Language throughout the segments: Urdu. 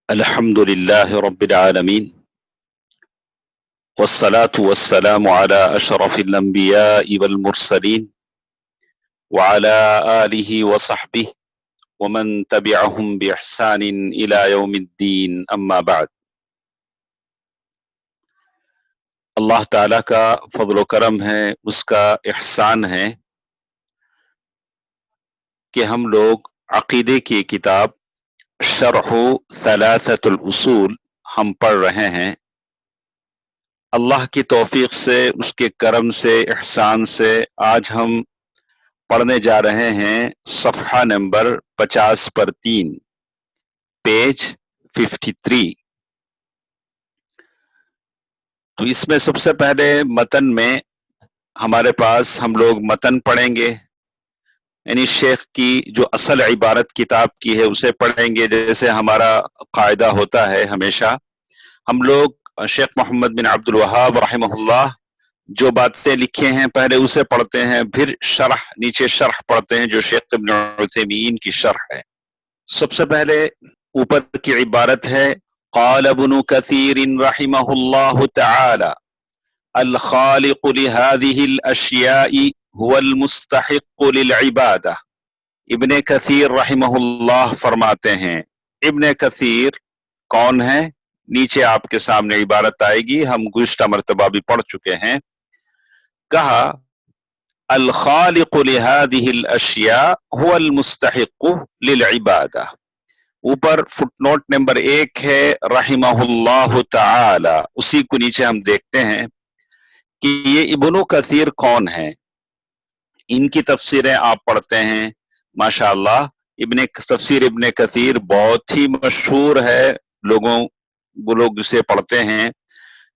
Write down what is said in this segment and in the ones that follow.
الحمد لله رب العالمين والصلاة والسلام على أشرف الأنبياء والمرسلين وعلى آله وصحبه ومن تبعهم بإحسان إلى يوم الدين أما بعد. اللہ تعالیٰ کا فضل و کرم ہے، اس کا احسان ہے کہ ہم لوگ عقیدے کی کتاب شرح ثلاثۃ الاصول ہم پڑھ رہے ہیں۔ اللہ کی توفیق سے، اس کے کرم سے، احسان سے آج ہم پڑھنے جا رہے ہیں صفحہ نمبر 50/3، پیج 53۔ تو اس میں سب سے پہلے متن میں ہمارے پاس ہم لوگ متن پڑھیں گے، یعنی شیخ کی جو اصل عبارت کتاب کی ہے اسے پڑھیں گے، جیسے ہمارا قاعدہ ہوتا ہے ہمیشہ ہم لوگ شیخ محمد بن عبد الوہاب رحمہ اللہ جو باتیں لکھے ہیں پہلے اسے پڑھتے ہیں، پھر شرح، نیچے شرح پڑھتے ہیں جو شیخ ابن عثیمین کی شرح ہے۔ سب سے پہلے اوپر کی عبارت ہے قال ابن کثیر رحمہ اللہ تعالی الخالق لهذه الاشیاء هو المستحق للعبادہ۔ ابن کثیر رحمہ اللہ فرماتے ہیں، ابن کثیر کون ہے؟ نیچے آپ کے سامنے عبارت آئے گی، ہم گزشتہ مرتبہ بھی پڑھ چکے ہیں۔ کہا الخالق لهذه الاشیاء هو المستحق للعبادہ، اوپر فٹ نوٹ نمبر 1 ہے رحمہ اللہ تعالی، اسی کو نیچے ہم دیکھتے ہیں کہ یہ ابن کثیر کون ہے۔ ان کی تفسیریں آپ پڑھتے ہیں، ماشاءاللہ تفسیر ابن کثیر بہت ہی مشہور ہے، وہ لوگ اسے پڑھتے ہیں۔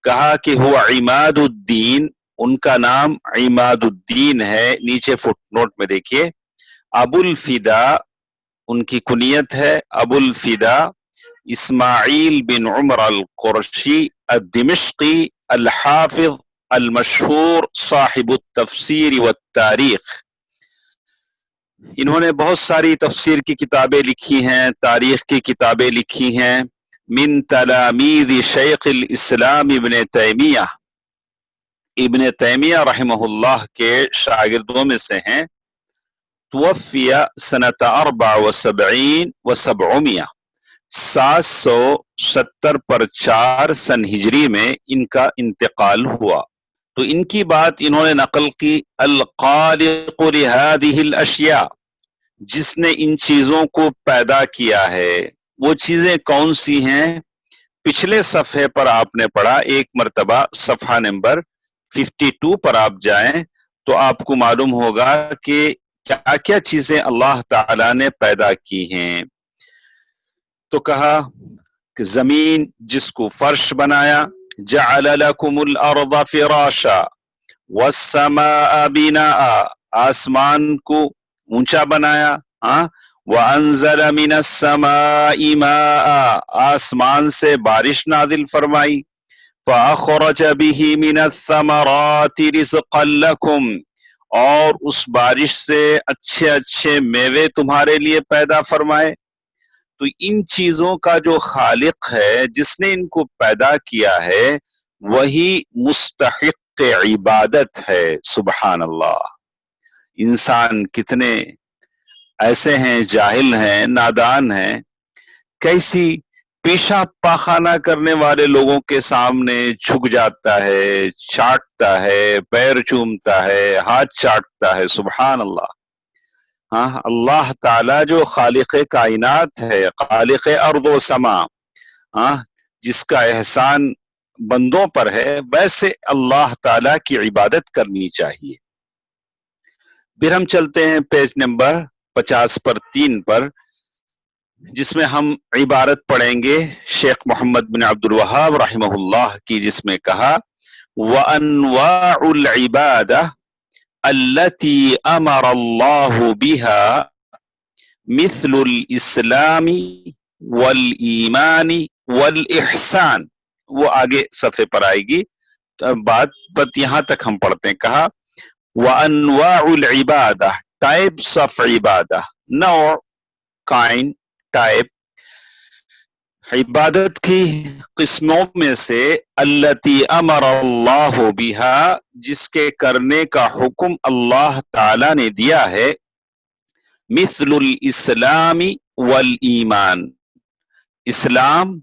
کہا کہ ہو عماد الدین، ان کا نام عماد الدین ہے، نیچے فٹ نوٹ میں دیکھیے۔ ابو الفدا ان کی کنیت ہے، ابو الفدا اسماعیل بن عمر القرشی الدمشقی الحافظ المشہور صاحب التفسیر والتاریخ۔ انہوں نے بہت ساری تفسیر کی کتابیں لکھی ہیں، تاریخ کی کتابیں لکھی ہیں۔ من تلامید شیخ الاسلام ابن تیمیہ، ابن تیمیہ رحمہ اللہ کے شاگردوں میں سے ہیں۔ توفی سنۃ 74 و700، 770 پر 4 سن ہجری میں ان کا انتقال ہوا۔ تو ان کی بات انہوں نے نقل کی، الخالق لهذه الاشیاء، جس نے ان چیزوں کو پیدا کیا ہے۔ وہ چیزیں کون سی ہیں؟ پچھلے صفحے پر آپ نے پڑھا، ایک مرتبہ صفحہ نمبر 52 پر آپ جائیں تو آپ کو معلوم ہوگا کہ کیا کیا چیزیں اللہ تعالی نے پیدا کی ہیں۔ تو کہا کہ زمین جس کو فرش بنایا، جعل لکم الارض فراشا والسماء بناء، آسمان کو اونچا بنایا، وَأَنزَلَ مِنَ السَّمَاءِ مَاءً، آسمان سے بارش نازل فرمائی، فَأَخْرَجَ بِهِ مِنَ الثَّمَرَاتِ رِزْقًا لَكُمْ، اور اس بارش سے اچھے اچھے میوے تمہارے لیے پیدا فرمائے۔ تو ان چیزوں کا جو خالق ہے، جس نے ان کو پیدا کیا ہے، وہی مستحق عبادت ہے۔ سبحان اللہ! انسان کتنے ایسے ہیں، جاہل ہیں، نادان ہیں، کیسی پیشاب پاخانہ کرنے والے لوگوں کے سامنے جھک جاتا ہے، چاٹتا ہے، پیر چومتا ہے، ہاتھ چاٹتا ہے۔ سبحان اللہ! اللہ تعالی جو خالق کائنات ہے، خالق ارض و سما، جس کا احسان بندوں پر ہے، ویسے اللہ تعالی کی عبادت کرنی چاہیے۔ پھر ہم چلتے ہیں پیج نمبر 50/3 پر، جس میں ہم عبارت پڑھیں گے شیخ محمد بن عبد الوہاب رحمہ اللہ کی، جس میں کہا وَأَنْوَاعُ الْعِبَادَةِ الَّتِي أَمَرَ اللَّهُ بِهَا مِثْلُ الْإِسْلَامِ وَالْإِيمَانِ وَالْإِحْسَانِ، وہ آگے صفحے پر آئے گی، بات یہاں تک ہم پڑھتے ہیں۔ کہا وَأَنْوَاعُ الْعِبَادَةِ، types of عبادہ، نوع، kind، type، عبادت کی قسموں میں سے التی امر اللہ بہا، جس کے کرنے کا حکم اللہ تعالی نے دیا ہے، مثل الاسلام والایمان، اسلام،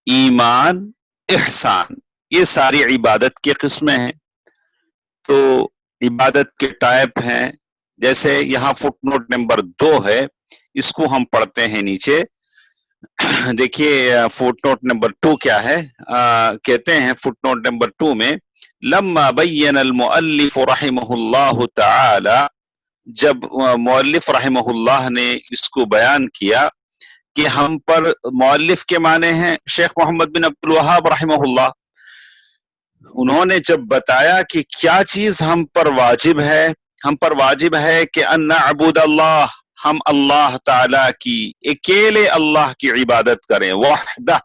ایمان، احسان، یہ ساری عبادت کی قسمیں ہیں۔ تو عبادت کے ٹائپ ہیں، جیسے یہاں فٹ نوٹ نمبر 2 ہے، اس کو ہم پڑھتے ہیں نیچے۔ دیکھیے فٹ نوٹ نمبر 2 کیا ہے، کہتے ہیں فٹ نوٹ نمبر 2 میں، لما بین المؤلف رحمہ اللہ تعالی، جب مؤلف رحمہ اللہ نے اس کو بیان کیا کہ ہم پر، مؤلف کے معنی ہیں شیخ محمد بن عبد الوہاب رحمہ اللہ، انہوں نے جب بتایا کہ کیا چیز ہم پر واجب ہے، ہم پر واجب ہے کہ ان نعبد اللہ، ہم اللہ تعالی کی، اکیلے اللہ کی عبادت کریں، وحدہ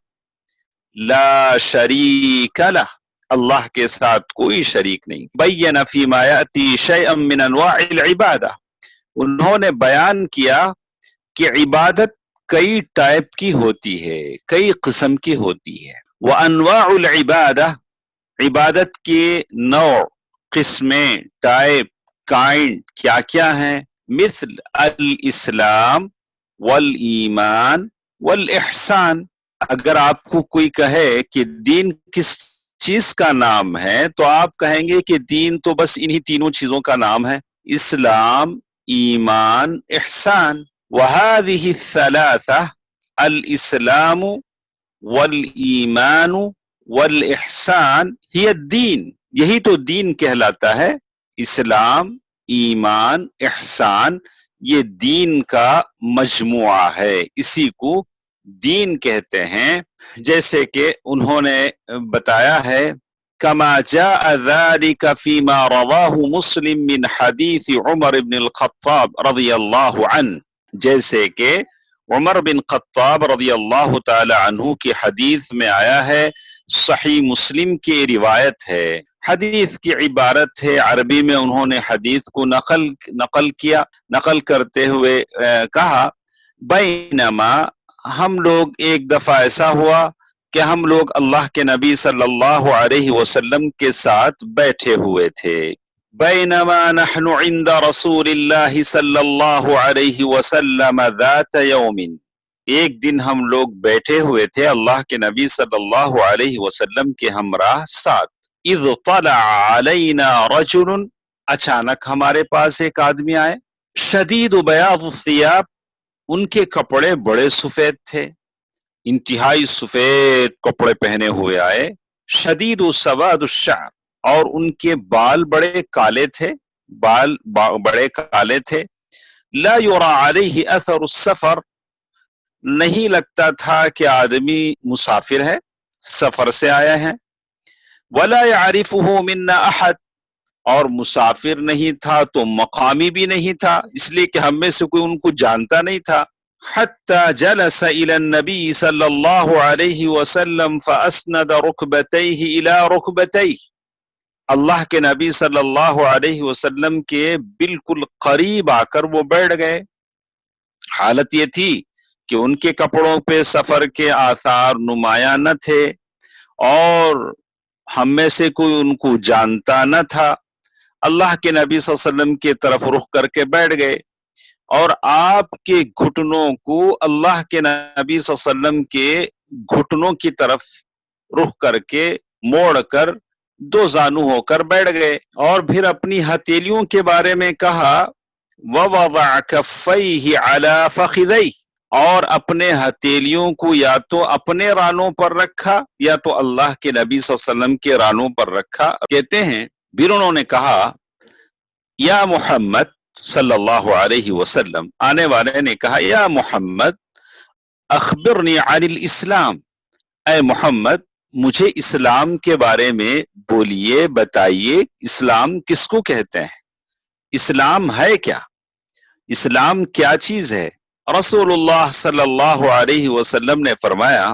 لا شریک لہ، اللہ کے ساتھ کوئی شریک نہیں۔ بین فیما یاتی شیئا من انواع العبادہ، انہوں نے بیان کیا کہ عبادت کئی ٹائپ کی ہوتی ہے، کئی قسم کی ہوتی ہے۔ وانواع العبادہ، عبادت کے نوع، قسمیں، ٹائپ، کائنڈ کیا کیا ہیں، مثل الاسلام والایمان والاحسان، اگر آپ کو کوئی کہے کہ دین کس چیز کا نام ہے تو آپ کہیں گے کہ دین تو بس انہی تینوں چیزوں کا نام ہے، اسلام، ایمان، احسان۔ وهذه الثلاثة، الاسلام والایمان والاحسان، ہی الدین، یہی تو دین کہلاتا ہے، اسلام، ایمان، احسان، یہ دین کا مجموعہ ہے، اسی کو دین کہتے ہیں۔ جیسے کہ انہوں نے بتایا ہے، کما جاء ذلك فيما رواه مسلم من حدیث عمر بن الخطاب رضی اللہ عنہ، جیسے کہ عمر بن خطاب رضی اللہ تعالی عنہ کی حدیث میں آیا ہے، صحیح مسلم کی روایت ہے، حدیث کی عبارت ہے، عربی میں انہوں نے حدیث کو نقل کیا، نقل کرتے ہوئے کہا، بینما، ہم لوگ ایک دفعہ ایسا ہوا کہ ہم لوگ اللہ کے نبی صلی اللہ علیہ وسلم کے ساتھ بیٹھے ہوئے تھے، بینما نحن عند رسول اللہ صلی اللہ علیہ وسلم ذات یوم، ایک دن ہم لوگ بیٹھے ہوئے تھے اللہ کے نبی صلی اللہ علیہ وسلم کے ہمراہ ساتھ، اذ طلع علینا رجل، اچانک ہمارے پاس ایک آدمی آئے، شدید بیاض الثیاب، ان کے کپڑے بڑے سفید تھے، انتہائی سفید کپڑے پہنے ہوئے آئے، شدید سواد الشعر، اور ان کے بال بڑے کالے تھے، بال بڑے کالے تھے، لا یرا علیہ اثر السفر، نہیں لگتا تھا کہ آدمی مسافر ہے، سفر سے آیا ہے، ولا يعرفه منا احد، اور مسافر نہیں تھا تو مقامی بھی نہیں تھا، اس لیے کہ ہم میں سے کوئی ان کو جانتا نہیں تھا، حتى جلس الى النبي صلی اللہ علیہ وسلم فاسند ركبتيه الى ركبتيه، اللہ کے نبی صلی اللہ علیہ وسلم کے بالکل قریب آ کر وہ بیٹھ گئے، حالت یہ تھی کہ ان کے کپڑوں پہ سفر کے آثار نمایاں نہ تھے اور ہم میں سے کوئی ان کو جانتا نہ تھا، اللہ کے نبی صلی اللہ علیہ وسلم کی طرف رخ کر کے بیٹھ گئے، اور آپ کے گھٹنوں کو اللہ کے نبی صلی اللہ علیہ وسلم کے گھٹنوں کی طرف رخ کر کے موڑ کر دو زانو ہو کر بیٹھ گئے، اور پھر اپنی ہتھیلیوں کے بارے میں کہا، وَوَضَعَ كَفَّيْهِ عَلَى فَخِذَيْهِ، اور اپنے ہتھیلیوں کو یا تو اپنے رانوں پر رکھا یا تو اللہ کے نبی صلی اللہ علیہ وسلم کے رانوں پر رکھا۔ کہتے ہیں پھر انہوں نے کہا، یا محمد صلی اللہ علیہ وسلم، آنے والے نے کہا، یا محمد اخبرنی عن الاسلام، اے محمد مجھے اسلام کے بارے میں بولیے، بتائیے اسلام کس کو کہتے ہیں، اسلام ہے کیا، اسلام کیا چیز ہے؟ رسول اللہ صلی اللہ علیہ وسلم نے فرمایا،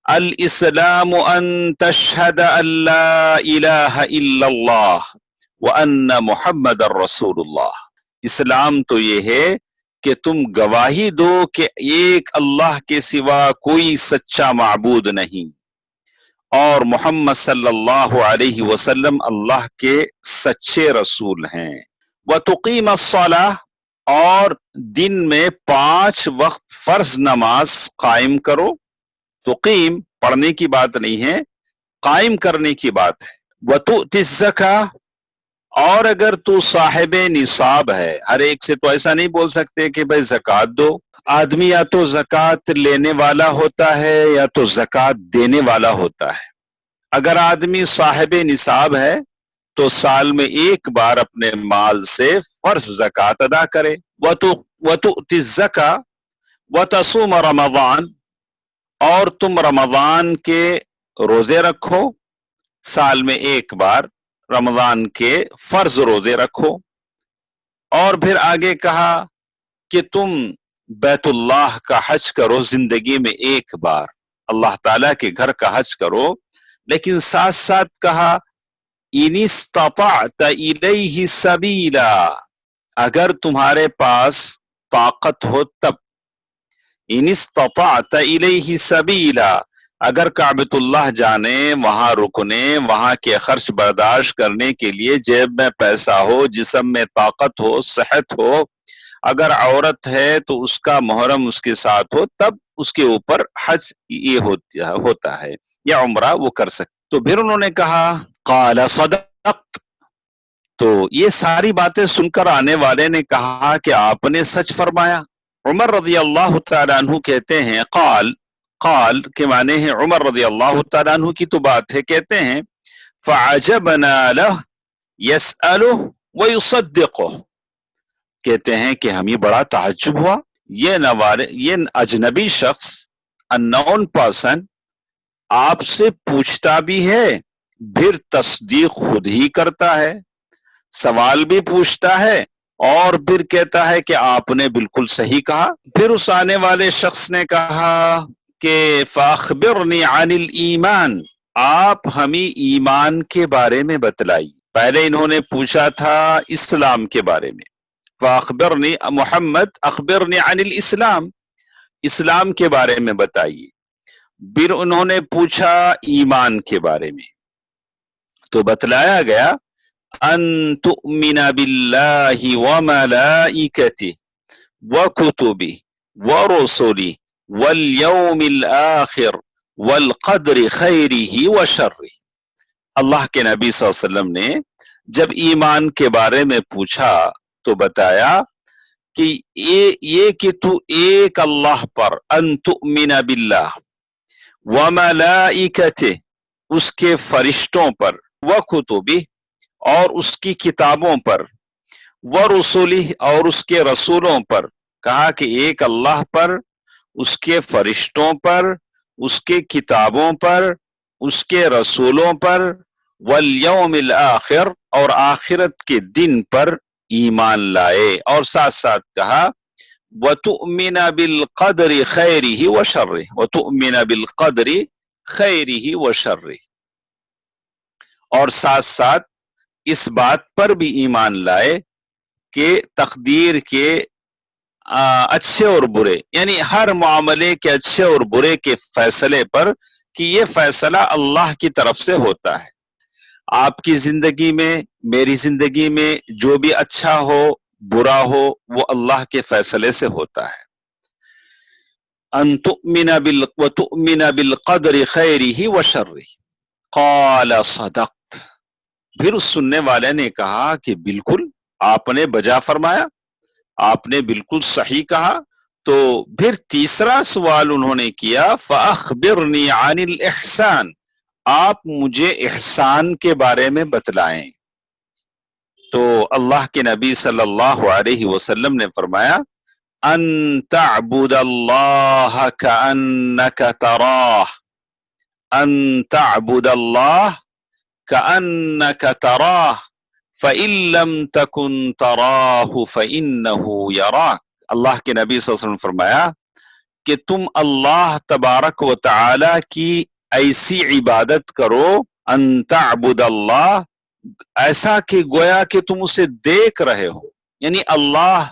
الاسلام ان تشہد ان لا الہ الا اللہ وان محمد الرسول اللہ، اسلام تو یہ ہے کہ تم گواہی دو کہ ایک اللہ کے سوا کوئی سچا معبود نہیں اور محمد صلی اللہ علیہ وسلم اللہ کے سچے رسول ہیں۔ وَتُقِيمَ الصَّلَاةَ اور دن میں 5 وقت فرض نماز قائم کرو۔ تقیم پڑھنے کی بات نہیں ہے، قائم کرنے کی بات ہے۔ وَتُؤْتِ الزَّكَاةَ اور اگر تو صاحب نصاب ہے، ہر ایک سے تو ایسا نہیں بول سکتے کہ بھائی زکوٰۃ دو، آدمی یا تو زکوٰۃ لینے والا ہوتا ہے یا تو زکوٰۃ دینے والا ہوتا ہے۔ اگر آدمی صاحب نصاب ہے تو سال میں ایک بار اپنے مال سے فرض زکوٰۃ ادا کرے۔ وَتُؤْتِ الزَّكَاةَ وَتَصُومَ رمضان اور تم رمضان کے روزے رکھو، سال میں ایک بار رمضان کے فرض روزے رکھو۔ اور پھر آگے کہا کہ تم بیت اللہ کا حج کرو، زندگی میں ایک بار اللہ تعالیٰ کے گھر کا حج کرو، لیکن ساتھ ساتھ کہا ان استطعت الیہ سبیلا، اگر تمہارے پاس طاقت ہو تب، ان استطعت الیہ سبیلا، اگر کعبۃ اللہ جانے، وہاں رکنے، وہاں کے خرچ برداشت کرنے کے لیے جیب میں پیسہ ہو، جسم میں طاقت ہو، صحت ہو، اگر عورت ہے تو اس کا محرم اس کے ساتھ ہو، تب اس کے اوپر حج یہ ہوتا ہے یا عمرہ وہ کر سکتے۔ تو پھر انہوں نے کہا قال صدقت، تو یہ ساری باتیں سن کر آنے والے نے کہا کہ آپ نے سچ فرمایا۔ عمر رضی اللہ تعالیٰ عنہ کہتے ہیں قال کے معنی ہے عمر رضی اللہ تعالیٰ عنہ کی تو بات ہے، کہتے ہیں فعجبنا له يسأله ويصدقه، کہتے ہیں کہ ہمیں بڑا تعجب ہوا، یہ اجنبی شخص unknown person آپ سے پوچھتا بھی ہے، پھر تصدیق خود ہی کرتا ہے، سوال بھی پوچھتا ہے اور پھر کہتا ہے کہ آپ نے بالکل صحیح کہا۔ پھر اس آنے والے شخص نے کہا کہ فاخبرنی عن الایمان، آپ ہمیں ایمان کے بارے میں بتلائی۔ پہلے انہوں نے پوچھا تھا اسلام کے بارے میں، فاخبرنی محمد اخبرنی عن الاسلام، اسلام کے بارے میں بتائیے۔ پھر انہوں نے پوچھا ایمان کے بارے میں، تو بتلایا گیا ان تؤمن باللہ وملائکتہ وکتبہ ورسلہ والیوم الآخر والقدر خیرہ وشرہ۔ اللہ کے نبی صلی اللہ علیہ وسلم نے جب ایمان کے بارے میں پوچھا تو بتایا کہ یہ کہ تو ایک اللہ پر، ان تؤمن باللہ وملائکتہ اس کے فرشتوں پر، وکتبہ اور اس کی کتابوں پر، ورسلہ اور اس کے رسولوں پر، کہا کہ ایک اللہ پر، اس کے فرشتوں پر، اس کے کتابوں پر، اس کے رسولوں پر، والیوم الآخر اور آخرت کے دن پر ایمان لائے، اور ساتھ ساتھ کہا وَتُؤْمِنَ بِالْقَدْرِ خَيْرِهِ وَشَرِّهِ، وَتُؤْمِنَ بِالْقَدْرِ خَيْرِهِ وَشَرِّهِ، اور ساتھ ساتھ اس بات پر بھی ایمان لائے کہ تقدیر کے اچھے اور برے، یعنی ہر معاملے کے اچھے اور برے کے فیصلے پر کہ یہ فیصلہ اللہ کی طرف سے ہوتا ہے۔ آپ کی زندگی میں، میری زندگی میں جو بھی اچھا ہو برا ہو وہ اللہ کے فیصلے سے ہوتا ہے۔ ان تؤمن بالقدر خیرہ وشرہ، قال صدقت، پھر اس سننے والے نے کہا کہ بالکل آپ نے بجا فرمایا، آپ نے بالکل صحیح کہا۔ تو پھر تیسرا سوال انہوں نے کیا فاخبرنی عن الاحسان، آپ مجھے احسان کے بارے میں بتلائیں۔ تو اللہ کے نبی صلی اللہ علیہ وسلم نے فرمایا ان تعبد اللہ کأنک تراہ، ان تعبد اللہ کأنک تراہ فإن لم تکن تراہ فإنہ یراک۔ اللہ کے نبی صلی اللہ علیہ وسلم نے فرمایا کہ تم اللہ تبارک و تعالی کی ایسی عبادت کرو، ان تعبد اللہ، ایسا کہ گویا کہ تم اسے دیکھ رہے ہو، یعنی اللہ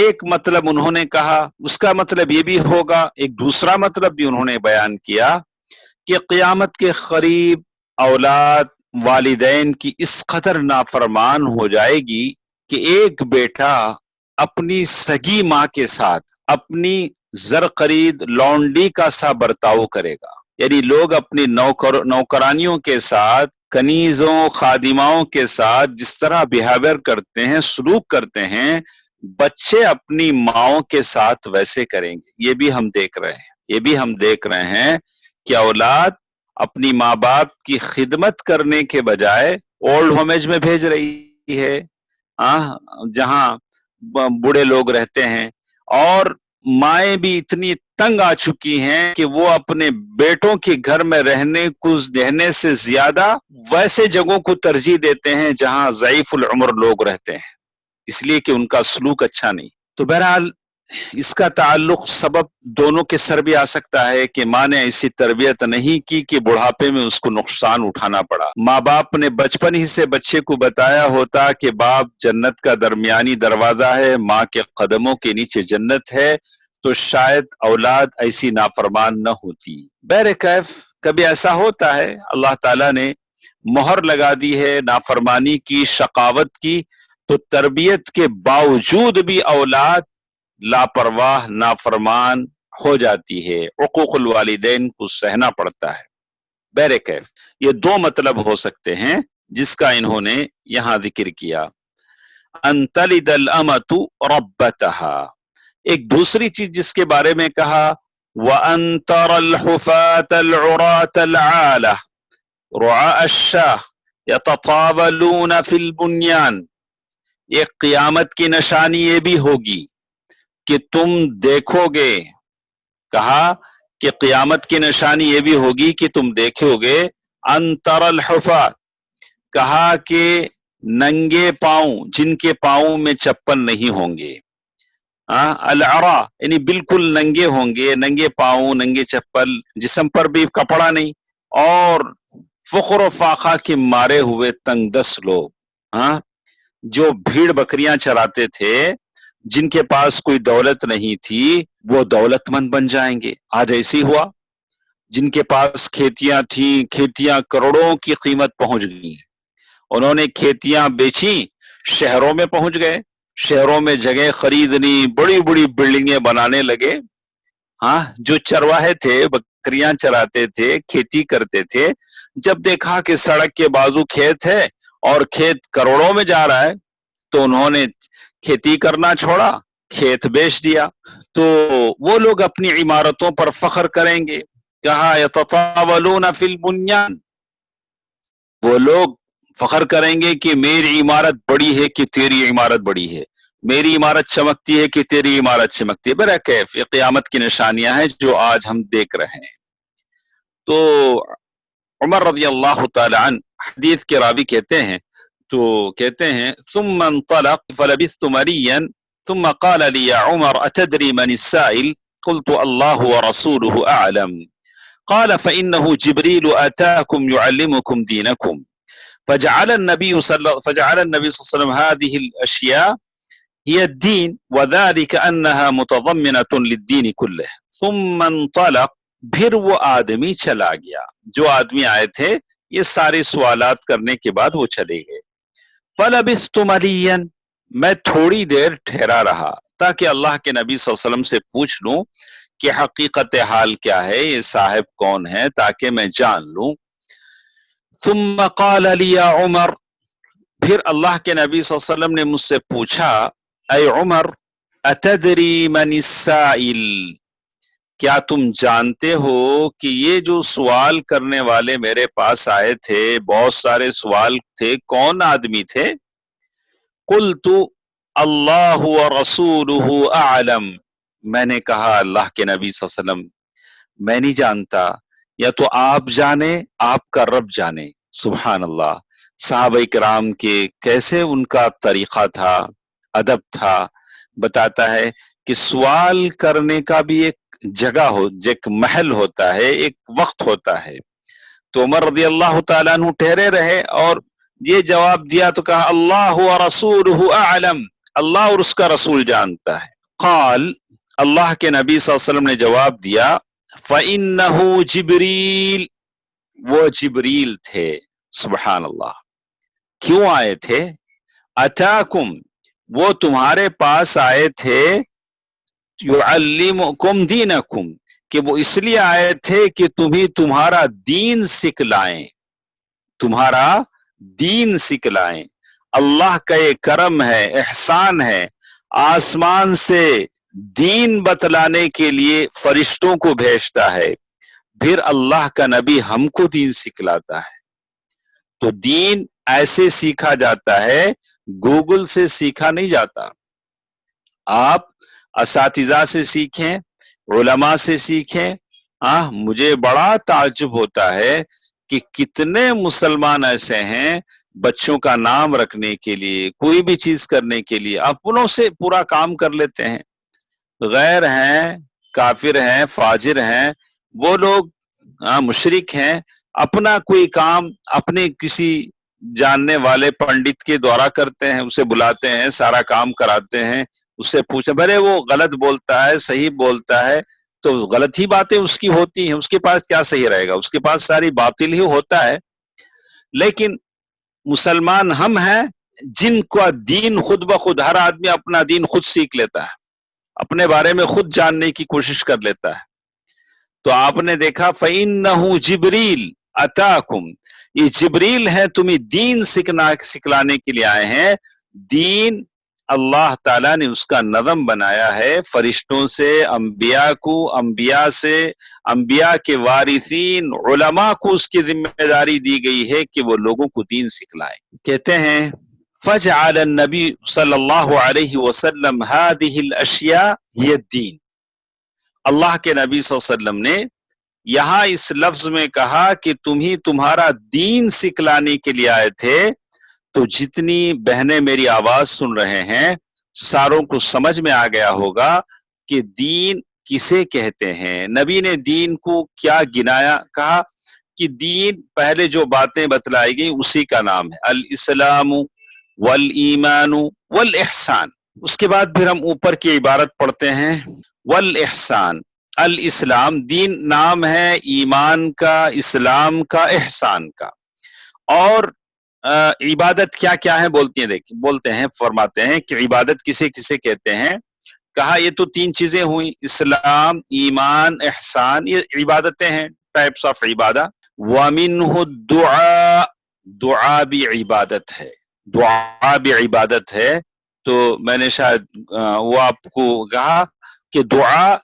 ایک مطلب انہوں نے کہا، اس کا مطلب یہ بھی ہوگا، ایک دوسرا مطلب بھی انہوں نے بیان کیا کہ قیامت کے قریب اولاد والدین کی اس قدر نافرمان ہو جائے گی کہ ایک بیٹا اپنی سگی ماں کے ساتھ اپنی زرخرید لونڈی کا سا برتاؤ کرے گا. یعنی لوگ اپنی نوکرانیوں کے ساتھ، کنیزوں خادماؤں کے ساتھ جس طرح بیہیویئر کرتے ہیں، سلوک کرتے ہیں، بچے اپنی ماؤں کے ساتھ ویسے کریں گے. یہ بھی ہم دیکھ رہے ہیں کہ اولاد اپنی ماں باپ کی خدمت کرنے کے بجائے اولڈ ہومیج میں بھیج رہی ہے، جہاں بوڑھے لوگ رہتے ہیں، اور مائیں بھی اتنی تنگ آ چکی ہیں کہ وہ اپنے بیٹوں کے گھر میں رہنے سے زیادہ ویسے جگہوں کو ترجیح دیتے ہیں جہاں ضعیف العمر لوگ رہتے ہیں، اس لیے کہ ان کا سلوک اچھا نہیں. تو بہرحال اس کا تعلق سبب دونوں کے سر بھی آ سکتا ہے کہ ماں نے ایسی تربیت نہیں کی کہ بڑھاپے میں اس کو نقصان اٹھانا پڑا. ماں باپ نے بچپن ہی سے بچے کو بتایا ہوتا کہ باپ جنت کا درمیانی دروازہ ہے، ماں کے قدموں کے نیچے جنت ہے، تو شاید اولاد ایسی نافرمان نہ ہوتی. بہرکیف کبھی ایسا ہوتا ہے، اللہ تعالیٰ نے مہر لگا دی ہے نافرمانی کی، شقاوت کی، تو تربیت کے باوجود بھی اولاد لاپرواہ نافرمان ہو جاتی ہے، حقوق الوالدین کو سہنا پڑتا ہے. بہرکیف یہ دو مطلب ہو سکتے ہیں جس کا انہوں نے یہاں ذکر کیا. ان تلد الامۃ ربتها، ایک دوسری چیز جس کے بارے میں کہا، وان ترى الحفاة العراة العالة رعاء الشاة يتطاولون في البنيان، ایک قیامت کی نشانی یہ بھی ہوگی کہ تم دیکھو گے، کہا کہ قیامت کی نشانی یہ بھی ہوگی کہ تم دیکھو گے، ان ترى الحفاة، کہا کہ ننگے پاؤں، جن کے پاؤں میں چپل نہیں ہوں گے، العرا یعنی بالکل ننگے ہوں گے، ننگے پاؤں، ننگے چپل، جسم پر بھی کپڑا نہیں، اور فخر و فاقہ کے مارے ہوئے تنگ دست لوگ، جو بھیڑ بکریاں چراتے تھے، جن کے پاس کوئی دولت نہیں تھی، وہ دولت مند بن جائیں گے. آج ایسی ہوا، جن کے پاس کھیتیاں تھیں، کھیتیاں کروڑوں کی قیمت پہنچ گئی، انہوں نے کھیتیاں بیچی، شہروں میں پہنچ گئے، شہروں میں جگہ خریدنی، بڑی بڑی بلڈنگیں بنانے لگے. جو چرواہے تھے، بکریاں چراتے تھے، کھیتی کرتے تھے، جب دیکھا کہ سڑک کے بازو کھیت ہے اور کھیت کروڑوں میں جا رہا ہے، تو انہوں نے کھیتی کرنا چھوڑا، کھیت بیچ دیا. تو وہ لوگ اپنی عمارتوں پر فخر کریں گے، کہا یتطاولون فی البنیان، وہ لوگ فخر کریں گے کہ میری عمارت بڑی ہے کہ تیری عمارت بڑی ہے، میری عمارت چمکتی ہے کہ تیری عمارت چمکتی ہے. بہرکیف یہ قیامت کی نشانیاں ہیں جو آج ہم دیکھ رہے ہیں. تو عمر رضی اللہ تعالی عنہ حدیث کے راوی کہتے ہیں ثم انطلق فلبثت مليا ثم قال لي يا عمر اتدري من السائل قلت الله ورسوله اعلم قال فانه جبريل اتاكم يعلمكم دينكم فجعل النبي صلى الله عليه وسلم هذه الاشياء هي الدين وذلك انها متضمنة للدين كله ثم انطلق. پھر وہ آدمی چلا گیا، جو آدمی آئے تھے یہ سارے سوالات کرنے کے بعد وہ چلے گئے. فلبثت مليا، میں تھوڑی دیر ٹھہرا رہا تاکہ اللہ کے نبی صلی اللہ علیہ وسلم سے پوچھ لوں کہ حقیقت حال کیا ہے، یہ صاحب کون ہے، تاکہ میں جان لوں. ثم قال لي يا عمر، پھر اللہ کے نبی صلی اللہ علیہ وسلم نے مجھ سے پوچھا، اے عمر اتدری من السائل، کیا تم جانتے ہو کہ یہ جو سوال کرنے والے میرے پاس آئے تھے، بہت سارے سوال تھے، کون آدمی تھے؟ قلت اللہ ورسولہ اعلم، میں نے کہا اللہ کے نبی صلی اللہ علیہ وسلم میں نہیں جانتا، یا تو آپ جانے، آپ کا رب جانے. سبحان اللہ، صحابہ کرام کے کیسے ان کا طریقہ تھا، ادب تھا. بتاتا ہے کہ سوال کرنے کا بھی ایک جگہ ایک محل ہوتا ہے، ایک وقت ہوتا ہے. تو عمر رضی اللہ تعالیٰ عنہ ٹھہرے رہے اور یہ جواب دیا تو کہا اللہ ورسولہ اعلم، اللہ اور اس کا رسول جانتا ہے۔ قال، اللہ کے نبی صلی اللہ علیہ وسلم نے جواب دیا، فَإِنَّهُ جبریل، وہ جبریل تھے۔ سبحان اللہ، کیوں آئے تھے؟ اتاکم، وہ تمہارے پاس آئے تھے، یعلمکم دینکم، کہ وہ اس لیے آئے تھے کہ تمہیں تمہارا دین سکھلائیں، تمہارا دین سکھلائیں۔ اللہ کا یہ کرم ہے، احسان ہے، آسمان سے دین بتلانے کے لیے فرشتوں کو بھیجتا ہے، پھر اللہ کا نبی ہم کو دین سکھلاتا ہے۔ تو دین ایسے سیکھا جاتا ہے، گوگل سے سیکھا نہیں جاتا۔ آپ اساتذہ سے سیکھیں، علماء سے سیکھیں۔ مجھے بڑا تعجب ہوتا ہے کہ کتنے مسلمان ایسے ہیں، بچوں کا نام رکھنے کے لیے، کوئی بھی چیز کرنے کے لیے اپنوں سے پورا کام کر لیتے ہیں۔ غیر ہیں، کافر ہیں، فاجر ہیں، وہ لوگ مشرک ہیں، اپنا کوئی کام اپنے کسی جاننے والے پنڈت کے دوارا کرتے ہیں، اسے بلاتے ہیں، سارا کام کراتے ہیں، اس سے پوچھیں بھلے وہ غلط بولتا ہے صحیح بولتا ہے تو غلط ہی باتیں اس کی ہوتی ہیں، اس کے پاس کیا صحیح رہے گا، اس کے پاس ساری باطل ہی ہوتا ہے۔ لیکن مسلمان ہم ہیں جن کا دین خود بخود، ہر آدمی اپنا دین خود سیکھ لیتا ہے، اپنے بارے میں خود جاننے کی کوشش کر لیتا ہے۔ تو آپ نے دیکھا فَإِنَّهُ جبریل اتاکم، یہ جبریل ہے، تمہیں دین سکھلانے کے لیے آئے ہیں۔ دین اللہ تعالیٰ نے اس کا نظم بنایا ہے، فرشتوں سے، انبیاء کو، انبیاء سے، انبیاء کے وارثین علماء کو اس کی ذمہ داری دی گئی ہے کہ وہ لوگوں کو دین سکھلائیں۔ کہتے ہیں فَجْعَلَ النَّبِيُّ صلی اللہ علیہ وسلم هَذِهِ الْأَشْيَاءَ هِيَ الدِّينُ، اللہ کے نبی صلی اللہ علیہ وسلم نے یہاں اس لفظ میں کہا کہ تمہیں تمہارا دین سکھلانے کے لیے آئے تھے۔ تو جتنی بہنیں میری آواز سن رہے ہیں ساروں کو سمجھ میں آ گیا ہوگا کہ دین کسے کہتے ہیں۔ نبی نے دین کو کیا گنایا، کہا کہ دین پہلے جو باتیں بتلائی گئی اسی کا نام ہے، الاسلام والایمان والاحسان۔ اس کے بعد پھر ہم اوپر کی عبارت پڑھتے ہیں، والاحسان، الاسلام دین نام ہے، ایمان کا، اسلام کا، احسان کا۔ اور عبادت کیا کیا ہے بولتے ہیں، فرماتے ہیں کہ عبادت کسے کسے کہتے ہیں۔ کہا یہ تو تین چیزیں ہوئی، اسلام، ایمان، احسان، یہ عبادتیں ہیں، ٹائپس آف عبادہ۔ وَمِنْهُ الدُّعَاء، دعا بھی عبادت ہے، دعا بھی عبادت ہے۔ تو میں نے شاید وہ آپ کو کہا کہ دعا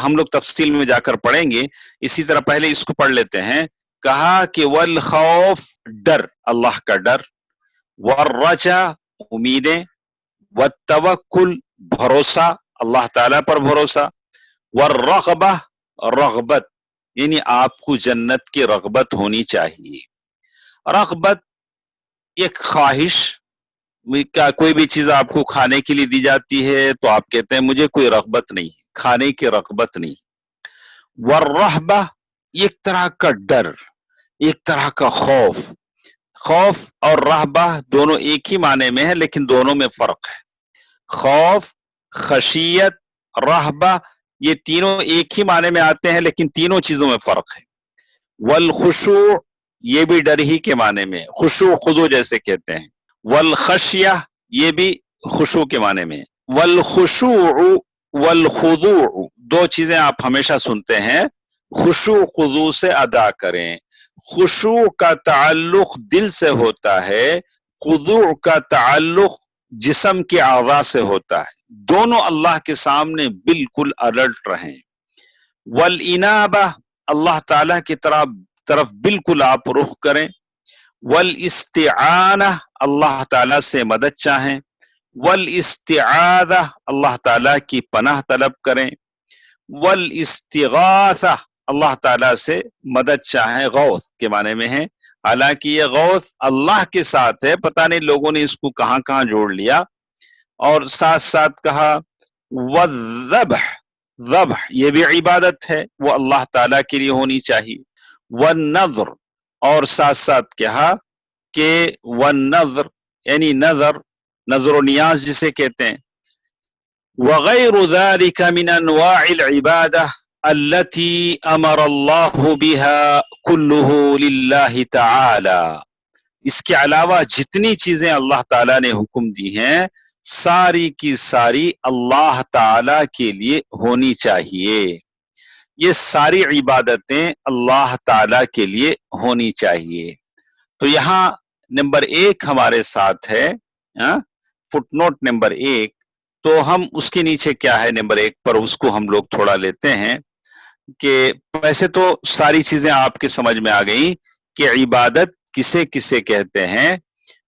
ہم لوگ تفصیل میں جا کر پڑھیں گے، اسی طرح پہلے اس کو پڑھ لیتے ہیں۔ کہا کہ والخوف، ڈر، اللہ کا ڈر، والرجا، امیدیں، والتوکل، بھروسہ، اللہ تعالیٰ پر بھروسہ، والرغبہ، رغبت، یعنی آپ کو جنت کی رغبت ہونی چاہیے۔ رغبت ایک خواہش، کیا کوئی بھی چیز آپ کو کھانے کے لیے دی جاتی ہے تو آپ کہتے ہیں مجھے کوئی رغبت نہیں، کھانے کی رغبت نہیں۔ والرہبہ، ایک طرح کا ڈر، ایک طرح کا خوف۔ خوف اور رہبہ دونوں ایک ہی معنی میں ہے لیکن دونوں میں فرق ہے۔ خوف، خشیت، رہبہ، یہ تینوں ایک ہی معنی میں آتے ہیں لیکن تینوں چیزوں میں فرق ہے۔ والخشوع، یہ بھی ڈر ہی کے معنی میں، خشوع خضوع جیسے کہتے ہیں۔ والخشیہ، یہ بھی خشوع کے معنی میں۔ والخشوع والخضوع، دو چیزیں آپ ہمیشہ سنتے ہیں، خشوع خضوع سے ادا کریں۔ خشوع کا تعلق دل سے ہوتا ہے، خضوع کا تعلق جسم کے اعضاء سے ہوتا ہے، دونوں اللہ کے سامنے بالکل الرٹ رہیں۔ والانابہ، اللہ تعالیٰ کی طرف بالکل آپ رخ کریں۔ والاستعانہ، اللہ تعالیٰ سے مدد چاہیں۔ والاستعاذہ، اللہ تعالیٰ کی پناہ طلب کریں۔ والاستغاثہ، اللہ تعالیٰ سے مدد چاہیں، غوث کے معنی میں ہے، حالانکہ یہ غوث اللہ کے ساتھ ہے، پتہ نہیں لوگوں نے اس کو کہاں کہاں جوڑ لیا۔ اور ساتھ ساتھ کہا والذبح، ذبح یہ بھی عبادت ہے، وہ اللہ تعالیٰ کے لیے ہونی چاہیے۔ والنذر، اور ساتھ ساتھ کہا کہ والنذر یعنی نظر، نظر و نیاز جسے کہتے ہیں. وغیر ذلك من انواع العبادہ التي امر اللہ بها كله للہ تعالی. اس کے علاوہ جتنی چیزیں اللہ تعالیٰ نے حکم دی ہیں ساری کی ساری اللہ تعالیٰ کے لیے ہونی چاہیے. یہ ساری عبادتیں اللہ تعالیٰ کے لیے ہونی چاہیے. تو یہاں نمبر 1 ہمارے ساتھ ہے، فٹ نوٹ نمبر 1. تو ہم اس کے نیچے کیا ہے نمبر 1 پر، اس کو ہم لوگ تھوڑا لیتے ہیں کہ ویسے تو ساری چیزیں آپ کے سمجھ میں آ گئی کہ عبادت کسے کسے کہتے ہیں.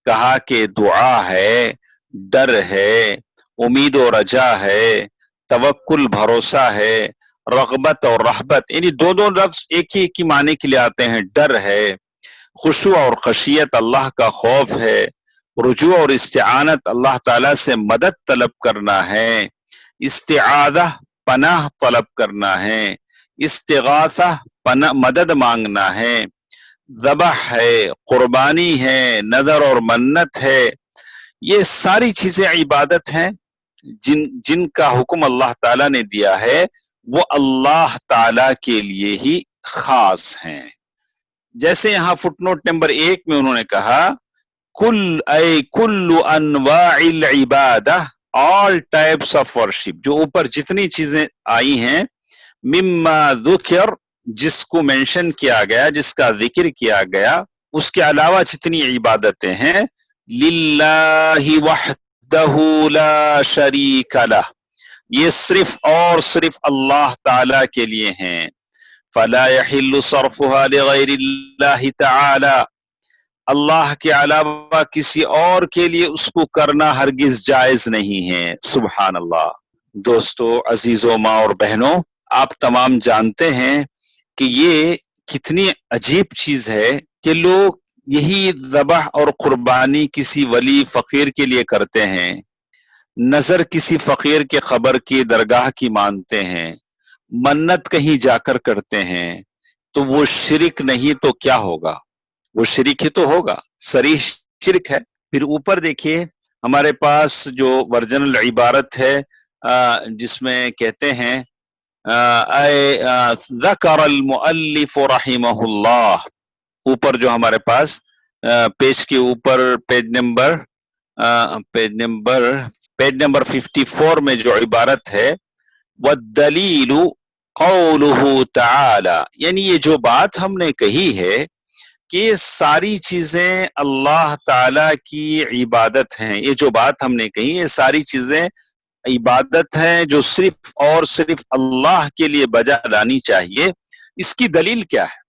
کہا کہ دعا ہے، ڈر ہے، امید و رجا ہے، توکل بھروسہ ہے، رغبت اور رہبت، یعنی دو لفظ ایک ہی معنی کے لیے آتے ہیں. ڈر ہے، خشوع اور خشیت اللہ کا خوف ہے، رجوع اور استعانت اللہ تعالیٰ سے مدد طلب کرنا ہے، استعاذہ پناہ طلب کرنا ہے، استغاثہ مدد مانگنا ہے، ذبح ہے، قربانی ہے، نذر اور منت ہے. یہ ساری چیزیں عبادت ہیں جن کا حکم اللہ تعالیٰ نے دیا ہے، وہ اللہ تعالیٰ کے لیے ہی خاص ہیں. جیسے یہاں فٹ نوٹ نمبر 1 میں انہوں نے کہا کل انواع العبادہ، all types of worship، جو اوپر جتنی چیزیں آئی ہیں، مما ذکر، جس کو مینشن کیا گیا، جس کا ذکر کیا گیا، اس کے علاوہ جتنی عبادتیں ہیں، للہ وحدہ لا شریک لہ، یہ صرف اور صرف اللہ تعالی کے لیے ہیں. فلا يحل صرفها لغیر اللہ تعالی، اللہ کے علاوہ کسی اور کے لیے اس کو کرنا ہرگز جائز نہیں ہے. سبحان اللہ. دوستو، عزیزوں، ماں اور بہنوں، آپ تمام جانتے ہیں کہ یہ کتنی عجیب چیز ہے کہ لوگ یہی ذبح اور قربانی کسی ولی فقیر کے لیے کرتے ہیں، نظر کسی فقیر کے قبر کی درگاہ کی مانتے ہیں، منت کہیں جا کر کرتے ہیں. تو وہ شرک نہیں تو کیا ہوگا؟ وہ شرک ہی تو ہوگا، صریح شرک ہے. پھر اوپر دیکھیے ہمارے پاس جو ورجنل عبارت ہے جس میں کہتے ہیں ذکر المؤلف رحمہ اللہ، اوپر جو ہمارے پاس پیج کے اوپر پیج نمبر 54 میں جو عبارت ہے، والدلیل قولہ تعالی، یعنی یہ جو بات ہم نے کہی ہے کہ یہ ساری چیزیں اللہ تعالی کی عبادت ہیں، یہ جو بات ہم نے کہی یہ ساری چیزیں عبادت ہیں جو صرف اور صرف اللہ کے لیے بجا لانی چاہیے. اس کی دلیل کیا ہے؟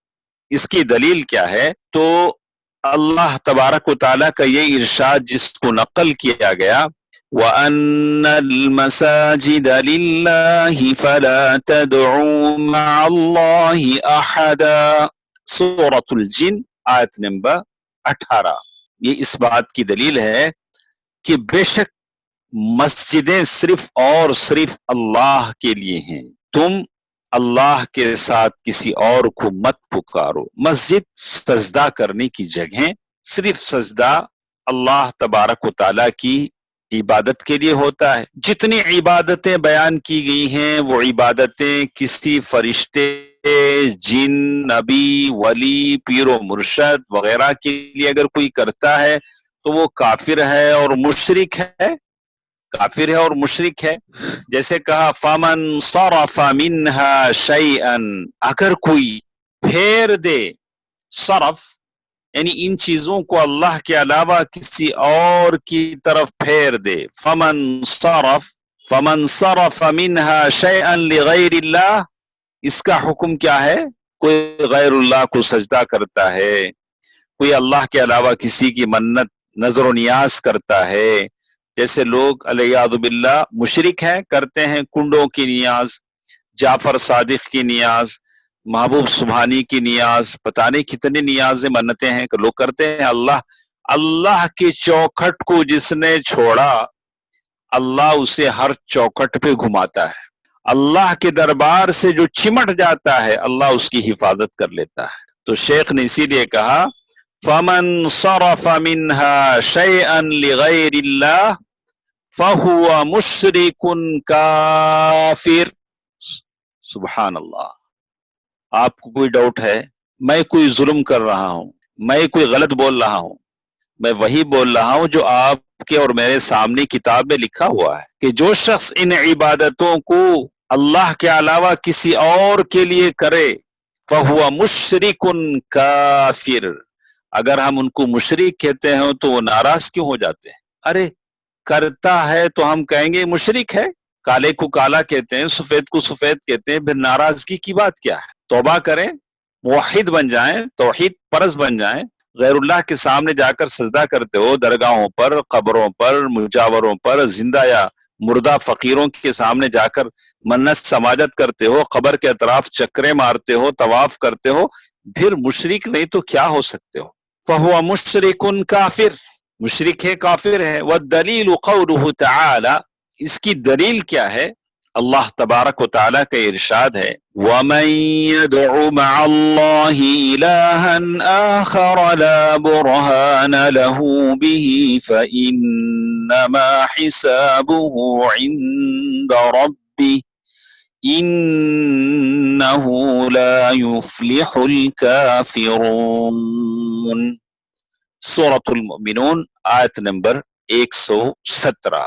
اس کی دلیل کیا ہے؟ تو اللہ تبارک و تعالیٰ کا یہ ارشاد جس کو نقل کیا گیا، وَأَنَّ الْمَسَاجِدَ لِلَّهِ فَلَا تَدْعُوا مَعَ اللَّهِ أَحَدًا، سورۃ الجن آیت نمبر 18. یہ اس بات کی دلیل ہے کہ بے شک مسجدیں صرف اور صرف اللہ کے لیے ہیں، تم اللہ کے ساتھ کسی اور کو مت پکارو. مسجد سجدہ کرنے کی جگہیں، صرف سجدہ اللہ تبارک و تعالیٰ کی عبادت کے لیے ہوتا ہے. جتنی عبادتیں بیان کی گئی ہیں وہ عبادتیں کسی فرشتے، جن، نبی، ولی، پیر و مرشد وغیرہ کے لیے اگر کوئی کرتا ہے تو وہ کافر ہے اور مشرک ہے، کافر ہے اور مشرک ہے. جیسے کہا فَمَنْ صَرَفَ مِنْهَا شَيْئًا، اگر کوئی پھیر دے، صرف یعنی ان چیزوں کو اللہ کے علاوہ کسی اور کی طرف پھیر دے. فَمَنْ صَرَفَ مِنْهَا شَيْئًا لِغَيْرِ اللَّهِ، اس کا حکم کیا ہے؟ کوئی غیر اللہ کو سجدہ کرتا ہے، کوئی اللہ کے علاوہ کسی کی منت، نظر و نیاز کرتا ہے. جیسے لوگ علیہ باللہ مشرک ہیں، کرتے ہیں کنڈوں کی نیاز، جعفر صادق کی نیاز، محبوب سبحانی کی نیاز، پتہ نہیں کتنے نیازیں منتیں ہیں کہ لوگ کرتے ہیں. اللہ کی چوکھٹ کو جس نے چھوڑا، اللہ اسے ہر چوکھٹ پہ گھماتا ہے. اللہ کے دربار سے جو چمٹ جاتا ہے اللہ اس کی حفاظت کر لیتا ہے. تو شیخ نے اسی لیے کہا فَمَنْ صَرَفَ مِنْهَا شَيْئًا لِغَيْرِ اللَّهِ فَهُوَ مُشْرِكٌ کافر. سبحان اللہ. آپ کو کوئی ڈاؤٹ ہے؟ میں کوئی ظلم کر رہا ہوں، میں کوئی غلط بول رہا ہوں، میں وہی بول رہا ہوں جو آپ کے اور میرے سامنے کتاب میں لکھا ہوا ہے کہ جو شخص ان عبادتوں کو اللہ کے علاوہ کسی اور کے لیے کرے فَهُوَ مُشْرِكٌ کافر. اگر ہم ان کو مشرک کہتے ہیں تو وہ ناراض کیوں ہو جاتے ہیں؟ ارے کرتا ہے تو ہم کہیں گے مشرک ہے. کالے کو کالا کہتے ہیں، سفید کو سفید کہتے ہیں، پھر ناراضگی کی بات کیا ہے؟ توبہ کریں، موحد بن جائیں، توحید پرست بن جائیں. غیر اللہ کے سامنے جا کر سجدہ کرتے ہو، درگاہوں پر، قبروں پر، مجاوروں پر، زندہ یا مردہ فقیروں کے سامنے جا کر منت سماجت کرتے ہو، قبر کے اطراف چکرے مارتے ہو، طواف کرتے ہو، پھر مشرک نہیں تو کیا ہو سکتے ہو؟ فَهُوَ مُشْرِكٌ کافر. مشرک ہے، کافر ہے. وَالدَّلِيلُ قَوْلُهُ تَعَالَى. اس کی دلیل کیا ہے؟ اللہ تبارک و تعالیٰ کا ارشاد ہے وَمَن يَدْعُ مَعَ اللَّهِ إِلَٰهًا آخَرَ لَا بُرْهَانَ لَهُ بِهِ فَإِنَّمَا حِسَابُهُ عِندَ رَبِّهِ إِنَّهُ لَا يُفْلِحُ الْكَافِرُونَ. سورۃ المؤمنون آیت نمبر 117.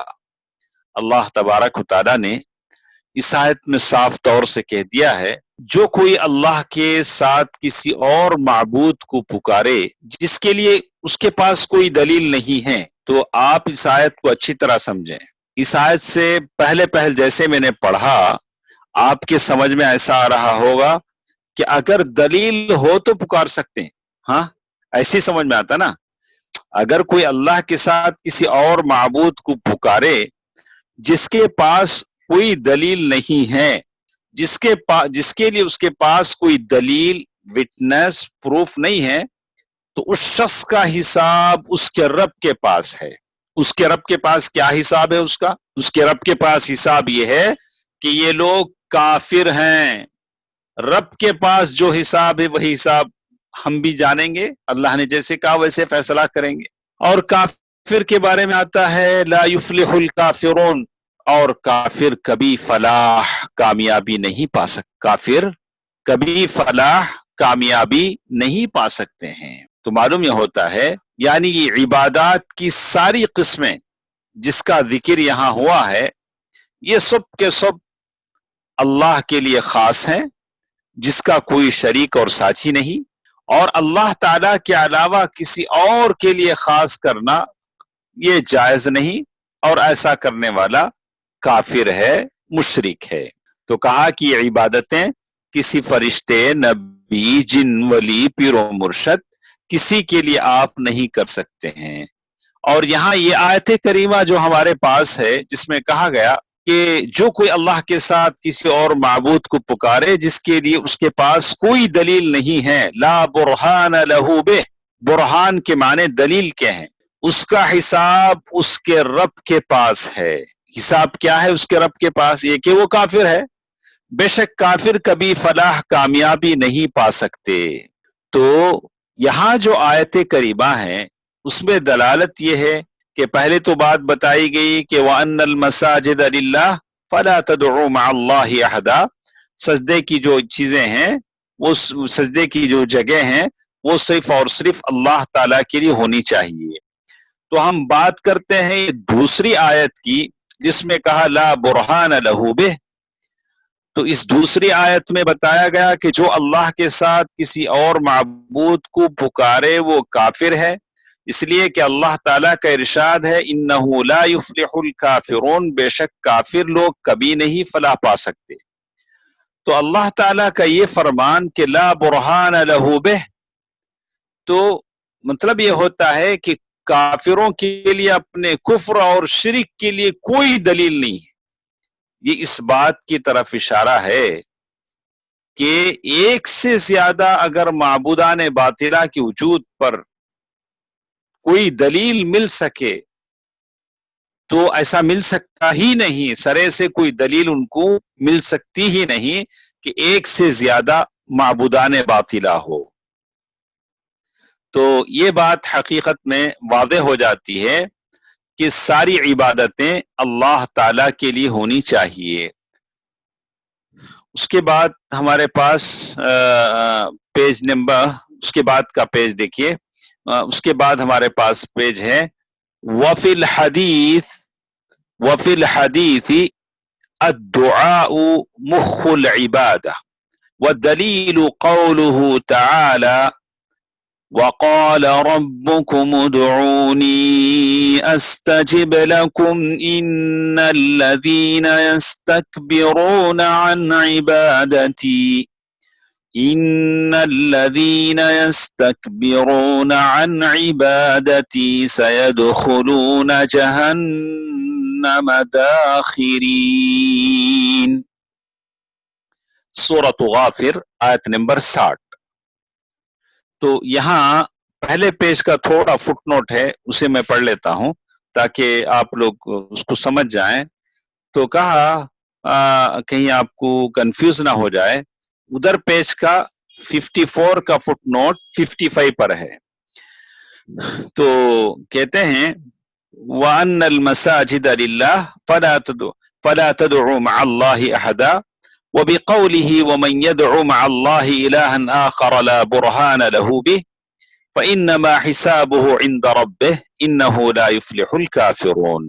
اللہ تبارک و تعالیٰ نے اس آیت میں صاف طور سے کہہ دیا ہے جو کوئی اللہ کے ساتھ کسی اور معبود کو پکارے جس کے لیے اس کے پاس کوئی دلیل نہیں ہے، تو آپ اس آیت کو اچھی طرح سمجھیں. اس آیت سے پہلے جیسے میں نے پڑھا آپ کے سمجھ میں ایسا آ رہا ہوگا کہ اگر دلیل ہو تو پکار سکتے ہیں. ہاں ایسی سمجھ میں آتا نا. اگر کوئی اللہ کے ساتھ کسی اور معبود کو پکارے جس کے پاس کوئی دلیل نہیں ہے، جس کے لیے اس کے پاس کوئی دلیل، وٹنس، پروف نہیں ہے، تو اس شخص کا حساب اس کے رب کے پاس ہے. اس کے رب کے پاس کیا حساب ہے؟ اس کے رب کے پاس حساب یہ ہے کہ یہ لوگ کافر ہیں. رب کے پاس جو حساب ہے وہی حساب ہم بھی جانیں گے، اللہ نے جیسے کہا ویسے فیصلہ کریں گے. اور کافر کے بارے میں آتا ہے لا یفلح الکافرون، اور کافر کبھی فلاح، کامیابی نہیں پا سکتے. کافر کبھی فلاح، کامیابی نہیں پا سکتے ہیں. تو معلوم یہ ہوتا ہے یعنی یہ عبادات کی ساری قسمیں جس کا ذکر یہاں ہوا ہے یہ سب کے سب اللہ کے لیے خاص ہیں، جس کا کوئی شریک اور ساتھی نہیں، اور اللہ تعالی کے علاوہ کسی اور کے لیے خاص کرنا یہ جائز نہیں، اور ایسا کرنے والا کافر ہے، مشرک ہے. تو کہا کہ یہ عبادتیں کسی فرشتے، نبی، جن، ولی، پیر و مرشد کسی کے لیے آپ نہیں کر سکتے ہیں. اور یہاں یہ آیت کریمہ جو ہمارے پاس ہے جس میں کہا گیا کہ جو کوئی اللہ کے ساتھ کسی اور معبود کو پکارے جس کے لیے اس کے پاس کوئی دلیل نہیں ہے، لا برہان لہ بہ. برہان کے معنی دلیل کے ہیں. اس کا حساب اس کے رب کے پاس ہے. حساب کیا ہے اس کے رب کے پاس؟ یہ کہ وہ کافر ہے. بے شک کافر کبھی فلاح، کامیابی نہیں پا سکتے. تو یہاں جو آیت کریمہ ہیں اس میں دلالت یہ ہے کہ پہلے تو بات بتائی گئی کہ وَأَنَّ الْمَسَاجِدَ لِلَّهِ فَلَا تَدْعُوا مَعَ اللَّهِ أَحَدًا. سجدے کی جو چیزیں ہیں، وہ سجدے کی جو جگہ ہیں وہ صرف اور صرف اللہ تعالیٰ کے لیے ہونی چاہیے. تو ہم بات کرتے ہیں دوسری آیت کی جس میں کہا لا برہان لہ بہ. تو اس دوسری آیت میں بتایا گیا کہ جو اللہ کے ساتھ کسی اور معبود کو پکارے وہ کافر ہے، اس لیے کہ اللہ تعالیٰ کا ارشاد ہے انہ لا یفلح الکافرون، بے شک کافر لوگ کبھی نہیں فلاح پا سکتے. تو اللہ تعالیٰ کا یہ فرمان کہ لا برہان لہ بہ، تو مطلب یہ ہوتا ہے کہ کافروں کے لیے اپنے کفر اور شرک کے لیے کوئی دلیل نہیں ہے. یہ اس بات کی طرف اشارہ ہے کہ ایک سے زیادہ اگر معبودان باطلہ کے وجود پر کوئی دلیل مل سکے تو ایسا مل سکتا ہی نہیں، سرے سے کوئی دلیل ان کو مل سکتی ہی نہیں کہ ایک سے زیادہ معبودان باطلہ ہو. تو یہ بات حقیقت میں واضح ہو جاتی ہے کہ ساری عبادتیں اللہ تعالی کے لیے ہونی چاہیے۔ اس کے بعد ہمارے پاس پیج نمبر، اس کے بعد کا پیج دیکھیے، اس کے بعد ہمارے پاس پیج ہے وفی الحدیث الدعاء مخ العبادہ والدلیل قوله تعالی وقال ربكم ادعوني استجب لكم ان الذين يستكبرون عن عبادتي سيدخلون جہنم داخرین۔ سورۃ غافر آیت نمبر 60۔ تو یہاں پہلے پیج کا تھوڑا فٹ نوٹ ہے، اسے میں پڑھ لیتا ہوں تاکہ آپ لوگ اس کو سمجھ جائیں۔ تو کہا کہیں آپ کو کنفیوز نہ ہو جائے، ادھر پیج کا 54 کا فٹ نوٹ 55 پر ہے۔ تو کہتے ہیں وَأَنَّ الْمَسَاجِدَ لِلَّهِ فَلَا تَدْعُوا مَعَ اللَّهِ أَحَدًا وبقوله ومن يدعو مع الله إلها آخر لا برهان له به فإنما حسابه عند ربه إنه لا يفلح الكافرون۔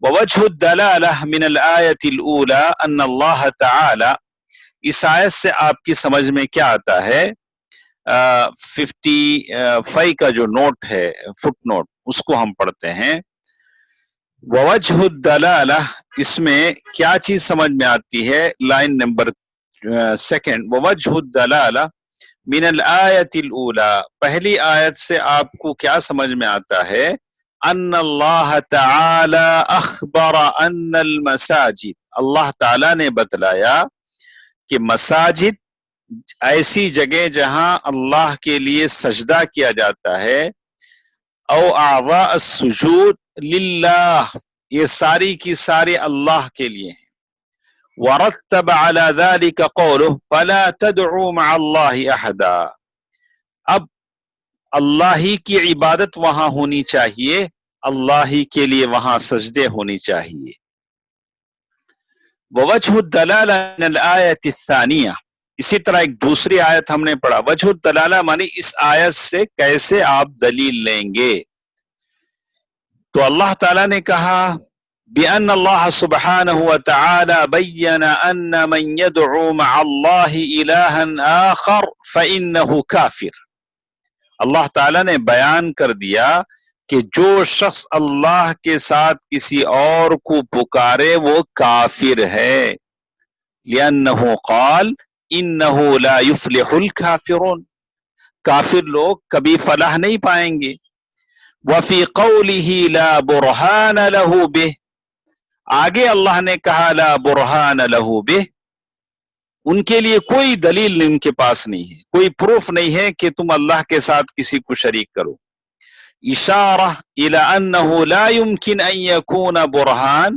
ووجه الدلالة من الآية الأولى أن الله تعالى، اس آیت سے آپ کی سمجھ میں کیا آتا ہے؟ 55 کا جو نوٹ ہے فٹ نوٹ، اس کو ہم پڑھتے ہیں۔ ووجہ الدلالہ، اس میں کیا چیز سمجھ میں آتی ہے؟ لائن نمبر 2، ووجہ الدلالہ من الآیت الاولی، پہلی آیت سے آپ کو کیا سمجھ میں آتا ہے؟ ان اللہ تعالی اخبر ان المساجد، اللہ تعالی نے بتلایا کہ مساجد ایسی جگہ جہاں اللہ کے لیے سجدہ کیا جاتا ہے، او اعضاء السجود للہ، یہ ساری کی ساری اللہ کے لیے ہیں۔ ورتب على ذلك قوله فلا تدعوا مع الله احدا، اب اللہ ہی کی عبادت وہاں ہونی چاہیے، اللہ ہی کے لیے وہاں سجدے ہونی چاہیے۔ ووجہ الدلالہ من الآیت الثانیہ، اسی طرح ایک دوسری آیت ہم نے پڑھا، وجہ الدلالہ مانی اس آیت سے کیسے آپ دلیل لیں گے؟ تو اللہ تعالیٰ نے کہا بِأَنَّ اللَّهَ سُبْحَانَهُ وَتَعَالَى بَيَّنَ أَنَّ مَنْ يَدْعُو مَعَ اللَّهِ إِلَهًا آخَرَ فَإِنَّهُ كَافِرٌ، اللہ تعالیٰ نے بیان کر دیا کہ جو شخص اللہ کے ساتھ کسی اور کو پکارے وہ کافر ہے، لِأَنَّهُ قَالَ إِنَّهُ لَا يُفْلِحُ الْكَافِرُونَ، کافر لوگ کبھی فلاح نہیں پائیں گے۔ وفی قولہ لا برہان لہ بہ، آگے اللہ نے کہا لا برہان لہ بہ، ان کے لیے کوئی دلیل ان کے پاس نہیں ہے، کوئی پروف نہیں ہے کہ تم اللہ کے ساتھ کسی کو شریک کرو۔ اشارہ الی انہ لا یمکن ان یکون برہان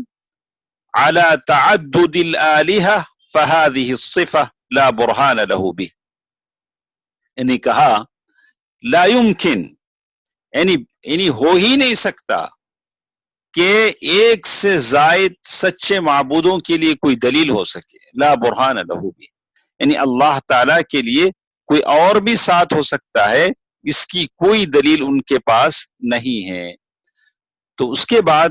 علی تعدد الآلہہ فہذہ الصفہ لا برہان لہ بہ، یعنی کہا لا یمکن، یعنی ہو ہی نہیں سکتا کہ ایک سے زائد سچے معبودوں کے لیے کوئی دلیل ہو سکے، لا برہان لہ بھی، یعنی اللہ تعالی کے لیے کوئی اور بھی ساتھ ہو سکتا ہے، اس کی کوئی دلیل ان کے پاس نہیں ہے۔ تو اس کے بعد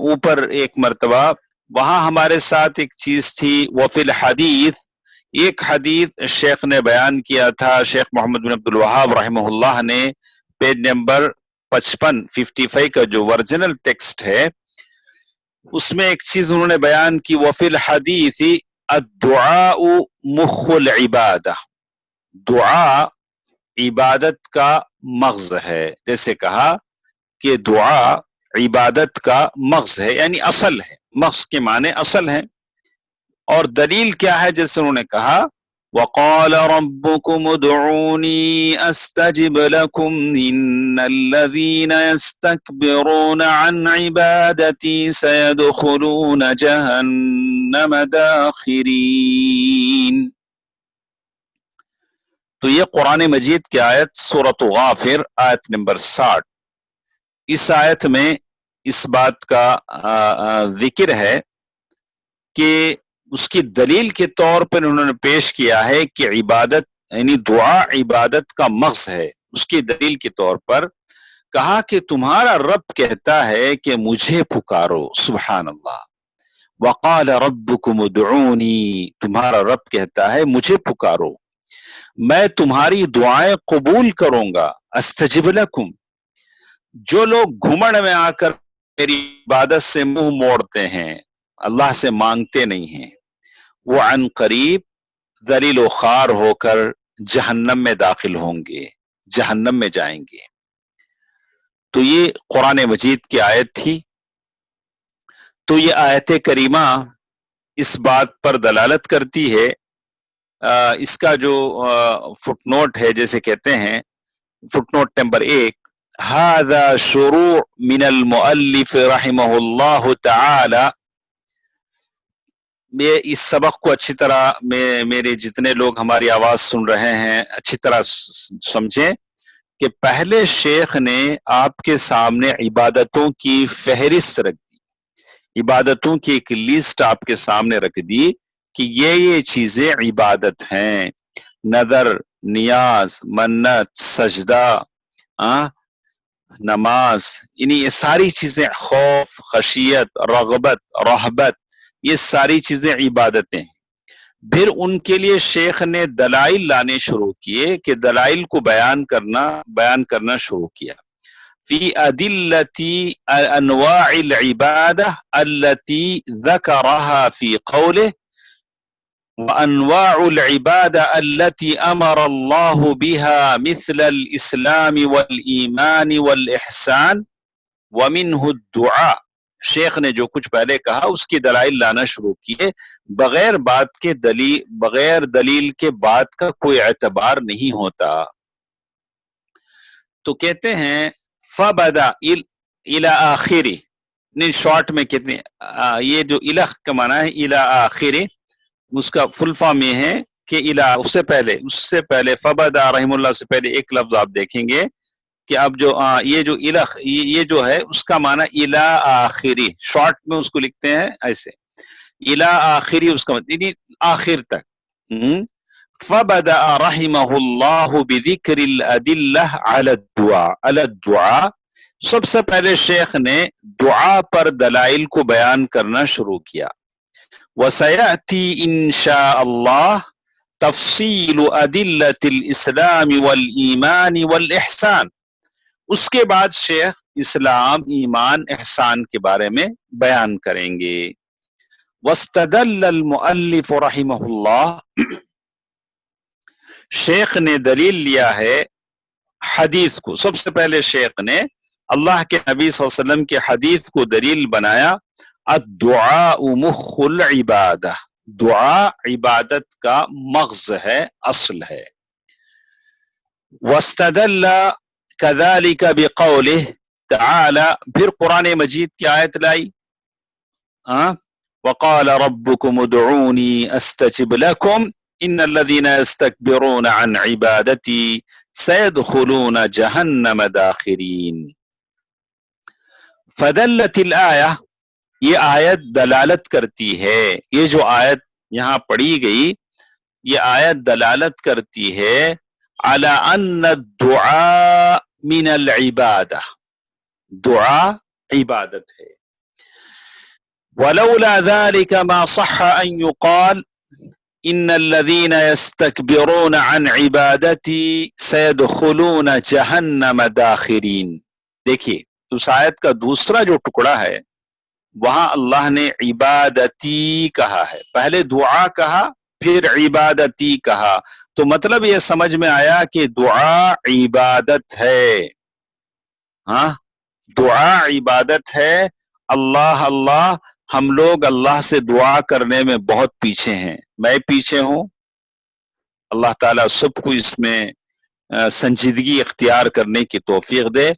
اوپر ایک مرتبہ وہاں ہمارے ساتھ ایک چیز تھی وفی الحدیث، ایک حدیث شیخ نے بیان کیا تھا، شیخ محمد بن عبد الوہاب رحمہ اللہ نے، پیج نمبر 55 کا جو ورجنل ٹیکسٹ ہے اس میں ایک چیز انہوں نے بیان کی، وفی الحدیث الدعاء مخ العبادہ، دعا عبادت کا مغز ہے، جیسے کہا کہ دعا عبادت کا مغز ہے، یعنی اصل ہے، مغز کے معنی اصل ہے۔ اور دلیل کیا ہے؟ جیسے انہوں نے کہا وَقَالَ رَبُّكُمُ ادْعُونِي أَسْتَجِبْ لَكُمْ إِنَّ الَّذِينَ يَسْتَكْبِرُونَ عَنْ عِبَادَتِي سَيَدْخُلُونَ جَهَنَّمَ دَاخِرِينَ۔ تو یہ قرآن مجید کی آیت سورۃ غافر آیت نمبر 60، اس آیت میں اس بات کا ذکر ہے کہ اس کی دلیل کے طور پر انہوں نے پیش کیا ہے کہ عبادت یعنی دعا عبادت کا مغز ہے. اس کی دلیل کے طور پر کہا کہ تمہارا رب کہتا ہے کہ مجھے پکارو. سبحان اللہ. وقال ربکم ادعونی، تمہارا رب کہتا ہے مجھے پکارو، میں تمہاری دعائیں قبول کروں گا. استجب لکم. جو لوگ گھمنڈ میں آ کر میری عبادت سے منہ موڑتے ہیں، اللہ سے مانگتے نہیں ہیں، وہ عن قریب ذلیل و خوار ہو کر جہنم میں داخل ہوں گے، جہنم میں جائیں گے. تو یہ قرآن مجید کی آیت تھی. تو یہ آیت کریمہ اس بات پر دلالت کرتی ہے. اس کا جو فٹ نوٹ ہے جیسے کہتے ہیں، فٹ نوٹ نمبر 1، هذا شروع من المؤلف رحمہ اللہ تعالی. میں اس سبق کو اچھی طرح میرے جتنے لوگ ہماری آواز سن رہے ہیں اچھی طرح سمجھیں کہ پہلے شیخ نے آپ کے سامنے عبادتوں کی فہرست رکھ دی، عبادتوں کی ایک لسٹ آپ کے سامنے رکھ دی کہ یہ چیزیں عبادت ہیں. نظر، نیاز، منت، سجدہ، نماز، یعنی یہ ساری چیزیں، خوف، خشیت، رغبت، رہبت، یہ ساری چیزیں عبادتیں ہیں. پھر ان کے لیے شیخ نے دلائل لانے شروع کیے کہ دلائل کو بیان کرنا شروع کیا. فی ادلتی انواع العبادہ التي ذکرها فی قولہ وانواع العبادہ التي امر اللہ بها مثل الاسلام والایمان والاحسان ومنہ الدعاء. شیخ نے جو کچھ پہلے کہا اس کی دلائل لانا شروع کیے. بغیر دلیل کے بات کا کوئی اعتبار نہیں ہوتا. تو کہتے ہیں فبدا الى آخری، نہیں شارٹ میں کہتے ہیں یہ جو الہ کا معنی ہے الى آخری، اس کا فل فارم یہ ہے کہ الہ اس سے پہلے فبدا رحم اللہ سے پہلے ایک لفظ آپ دیکھیں گے کہ اب جو یہ جو الہ یہ جو ہے اس کا معنی الى آخری، شارٹ میں اس کو لکھتے ہیں ایسے الى آخری، اس کا مطلب آخر تک. فبدأ رحمہ اللہ بذکر الادلہ علی الدعاء. سب سے پہلے شیخ نے دعا پر دلائل کو بیان کرنا شروع کیا. وسیأتی انشاء اللہ تفصیل ادلۃ الاسلام والایمان والاحسان. اس کے بعد شیخ اسلام، ایمان، احسان کے بارے میں بیان کریں گے. واستدل المؤلف رحمہ اللہ، شیخ نے دلیل لیا ہے حدیث کو. سب سے پہلے شیخ نے اللہ کے نبی صلی اللہ علیہ وسلم کے حدیث کو دلیل بنایا. الدعاء مخ العبادہ، دعا عبادت کا مغز ہے، اصل ہے. واستدل كذلك بقوله تعالی، پھر قرآن مجید کی آیت لائی وقال ربكم ادعوني استجب لكم ان الذين يستكبرون عن عبادتي سيدخلون جہنم داخرین. فدلت الآیہ، یہ آیت دلالت کرتی ہے، یہ جو آیت یہاں پڑھی گئی یہ آیت دلالت کرتی ہے علی ان الدعاء من العبادہ، دعا عبادت ہے. ولولا ذلك ما صح ان يقال ان الذين يستكبرون عن عبادتي سيدخلون جہنم داخرین. دیکھیے اس آیت کا دوسرا جو ٹکڑا ہے وہاں اللہ نے عبادتی کہا ہے، پہلے دعا کہا پھر عبادتی کہا. تو مطلب یہ سمجھ میں آیا کہ دعا عبادت ہے. دعا عبادت ہے. اللہ ہم لوگ اللہ سے دعا کرنے میں بہت پیچھے ہیں، میں پیچھے ہوں. اللہ تعالیٰ سب کو اس میں سنجیدگی اختیار کرنے کی توفیق دے.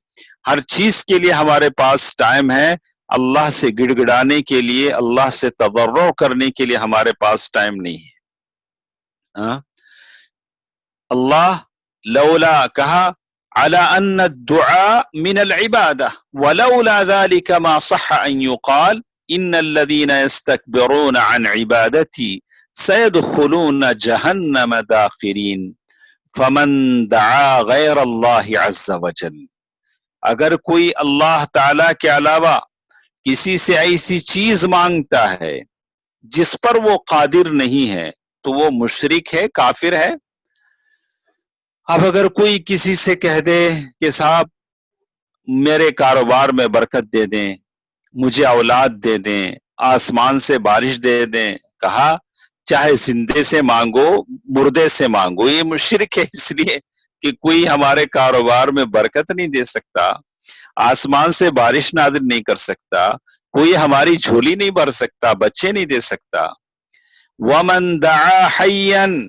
ہر چیز کے لیے ہمارے پاس ٹائم ہے، اللہ سے گڑ گڑانے کے لیے، اللہ سے تضرع کرنے کے لیے ہمارے پاس ٹائم نہیں ہے. اللہ لولا کہا على أن الدعاء من العبادة ولولا ذلك ما صح أن يقال إن الذين يستكبرون عن عبادتي سيدخلون جهنم داخرين فمن دعا غیر اللہ عز وجل. اگر کوئی اللہ تعالی کے علاوہ کسی سے ایسی چیز مانگتا ہے جس پر وہ قادر نہیں ہے تو وہ مشرک ہے، کافر ہے. اب اگر کوئی کسی سے کہہ دے کہ صاحب میرے کاروبار میں برکت دے دیں، مجھے اولاد دے دیں، آسمان سے بارش دے دیں، کہا چاہے زندے سے مانگو مردے سے مانگو، یہ مشرک ہے اس لیے کہ کوئی ہمارے کاروبار میں برکت نہیں دے سکتا، آسمان سے بارش نازل نہیں کر سکتا، کوئی ہماری جھولی نہیں بھر سکتا، بچے نہیں دے سکتا. وَمَن دَعَا حَيًّا،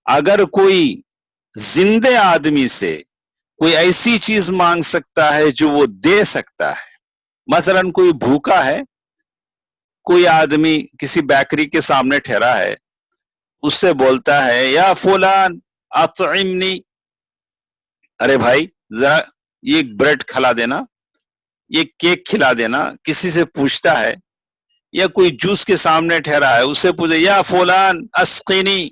اگر کوئی زندے آدمی سے کوئی ایسی چیز مانگ سکتا ہے جو وہ دے سکتا ہے، مثلا کوئی بھوکا ہے، کوئی آدمی کسی بیکری کے سامنے ٹھہرا ہے، اس سے بولتا ہے یا فلان اطعمنی، ارے بھائی ذرا یہ بریڈ کھلا دینا، یہ کیک کھلا دینا. کسی سے پوچھتا ہے، یا کوئی جوس کے سامنے ٹھہرا ہے، اس سے پوچھے یا فلان اسقینی،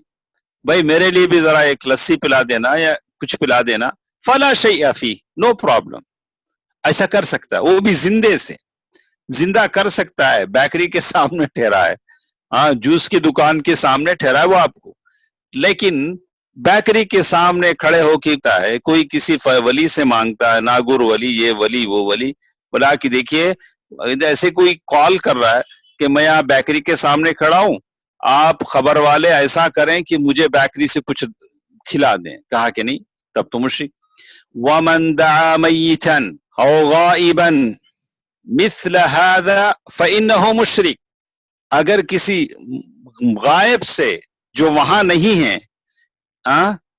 بھائی میرے لیے بھی ذرا ایک لسی پلا دینا یا کچھ پلا دینا. فلا شیء فی، نو پرابلم، ایسا کر سکتا ہے، وہ بھی زندے سے زندہ کر سکتا ہے. بیکری کے سامنے ٹھہرا ہے، ہاں جوس کی دکان کے سامنے ٹھہرا ہے وہ آپ کو، لیکن بیکری کے سامنے کھڑے ہو کے ہے کوئی کسی ولی سے مانگتا ہے، ناگور ولی، یہ ولی وہ ولی، بلا کہ دیکھیے ایسے کوئی کال کر رہا ہے کہ میں یہاں بیکری کے سامنے کھڑا ہوں، آپ خبر والے ایسا کریں کہ مجھے بیکری سے کچھ کھلا دیں، کہا کہ نہیں، تب تو مشرک. وَمَن دَعَا مَيِّتًا أَوْ غَائِبًا مِثْلَ هَذَا فَإِنَّهُ مُشْرِكٌ، اگر کسی غائب سے جو وہاں نہیں ہے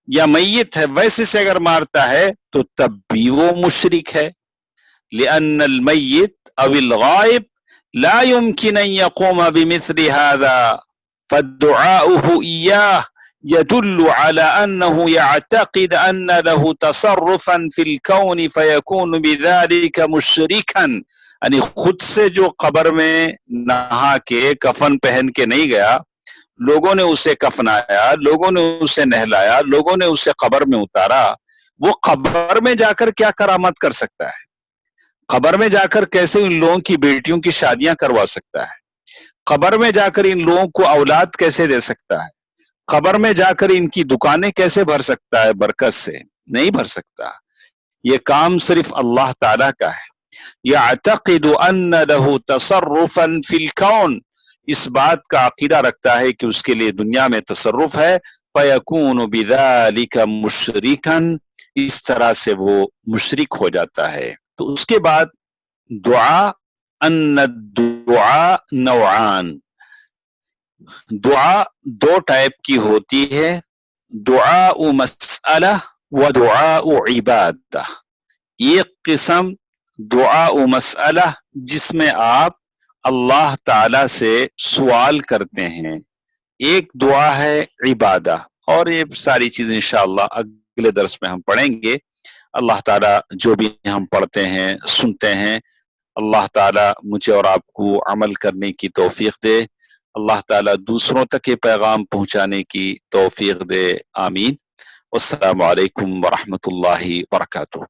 یا میت ہے ویسے سے اگر مارتا ہے تو تب بھی وہ مشرک ہے. لأن المیت او الغائب لا يمكن ان يقوم بمثل هذا فالدعاؤه إياه يدل على أنه يعتقد أن له تصرفا في الكون فيكون بذلك مشركا. یعنی خود سے جو قبر میں نہا کے کفن پہن کے نہیں گیا، لوگوں نے اسے کفنایا، لوگوں نے اسے نہلایا، لوگوں نے اسے قبر میں اتارا، وہ قبر میں جا کر کیا کرامت کر سکتا ہے؟ قبر میں جا کر کیسے ان لوگوں کی بیٹیوں کی شادیاں کروا سکتا ہے؟ قبر میں جا کر ان لوگوں کو اولاد کیسے دے سکتا ہے؟ قبر میں جا کر ان کی دکانیں کیسے بھر سکتا ہے؟ برکت سے نہیں بھر سکتا. یہ کام صرف اللہ تعالیٰ کا ہے. یعتقد ان له تصرفا فی الکون، اس بات کا عقیدہ رکھتا ہے کہ اس کے لیے دنیا میں تصرف ہے. فیکون بذلک مشرکا، اس طرح سے وہ مشرک ہو جاتا ہے. تو اس کے بعد دعا، ان الدعاء نوعان، دعا دو ٹائپ کی ہوتی ہے، دعاء مسئلہ و دعاء عبادہ. ایک قسم دعاء مسئلہ جس میں آپ اللہ تعالی سے سوال کرتے ہیں، ایک دعا ہے عبادہ، اور یہ ساری چیزیں انشاءاللہ اگلے درس میں ہم پڑھیں گے. اللہ تعالی جو بھی ہم پڑھتے ہیں سنتے ہیں، اللہ تعالی مجھے اور آپ کو عمل کرنے کی توفیق دے. اللہ تعالی دوسروں تک یہ پیغام پہنچانے کی توفیق دے. آمین. والسلام علیکم ورحمۃ اللہ وبرکاتہ.